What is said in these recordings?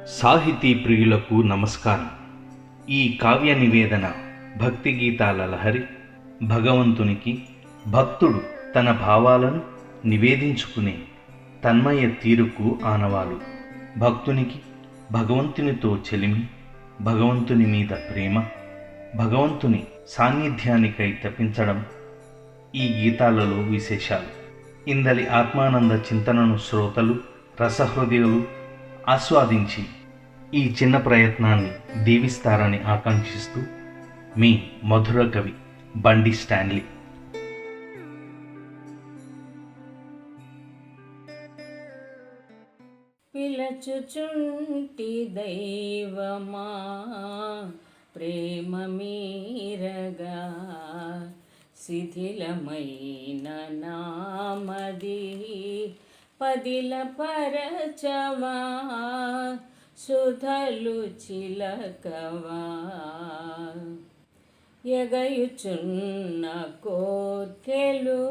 సాహితీ ప్రియులకు నమస్కారం. ఈ కావ్య నివేదన భక్తి గీతాల లహరి. భగవంతునికి భక్తుడు తన భావాలను నివేదించుకునే తన్మయ తీరుకు ఆనవాలు. భక్తునికి భగవంతునితో చెలిమి, భగవంతుని మీద ప్రేమ, భగవంతుని సాన్నిధ్యానికై తపించడం ఈ గీతాలలో విశేషాలు. ఇందలి ఆత్మానంద చింతనను శ్రోతలు, రసహృదయులు ఆస్వాదించి ఈ చిన్న ప్రయత్నాన్ని దీవిస్తారని ఆకాంక్షిస్తూ మీ మధుర కవి బండి స్టాన్లీ. పిలచుచుంటి దైవమా ప్రేమ మీరగా, శిథిలమైన నామది పదిల పరచవా, సుధలు చిలకవా. ఎగయుచున్న కోర్కెలు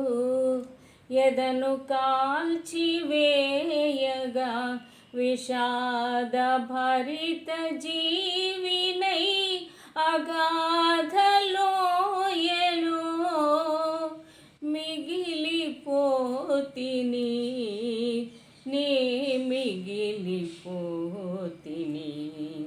ఎదను కాల్చివేయగా, విషాద భరిత జీవినై అగాధలోయలో మిగిలిపోతిని, నే మిగిలిపోతిని.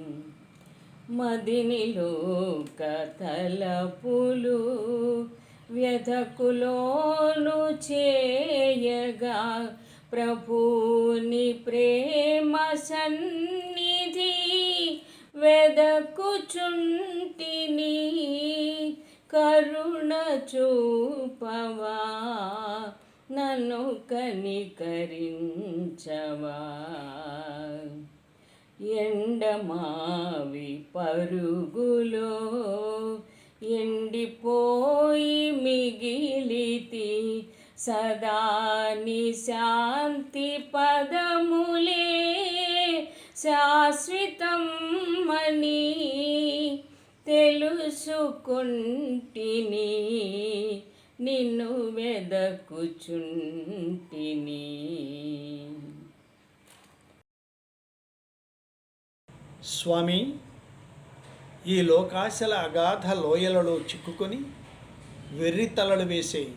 మదినిలోక తలపులు వ్యధకులోను చేయగా, ప్రభుని ప్రేమ సన్నిధి వెదకుచుంటిని. కరుణ చూపవా, నన్ను కనికరించవా. ఎండమావి పరుగులో ఎండిపోయి మిగిలితి, సదాని శాంతి పదములే శాశ్వతం అని తెలుసుకుంటిని, నిన్ను వెదకుచుంటిని. స్వామి, ఈ లోకాశల అగాధ లోయలలో చిక్కుకొని వెర్రితలలు వేసే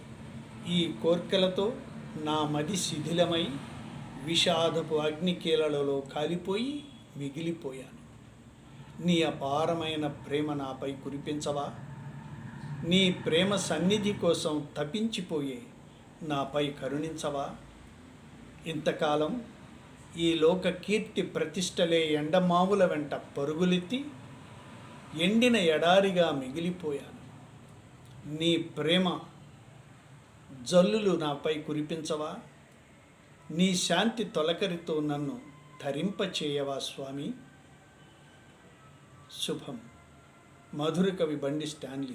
ఈ కోర్కెలతో నా మది శిథిలమై విషాదపు అగ్నికీలలలో కాలిపోయి మిగిలిపోయాను. నీ అపారమైన ప్రేమ నాపై కురిపించవా? నీ ప్రేమ సన్నిధి కోసం తపించిపోయే నాపై కరుణించవా? ఇంతకాలం ఈ లోక కీర్తి ప్రతిష్టలే ఎండమావుల వెంట పరుగులెత్తి ఎండిన ఎడారిగా మిగిలిపోయాను. నీ ప్రేమ జల్లులు నాపై కురిపించవా? నీ శాంతి తొలకరితో నన్ను ధరింపచేయవా స్వామి? శుభం. మధుర కవి బండి స్టాన్లీ.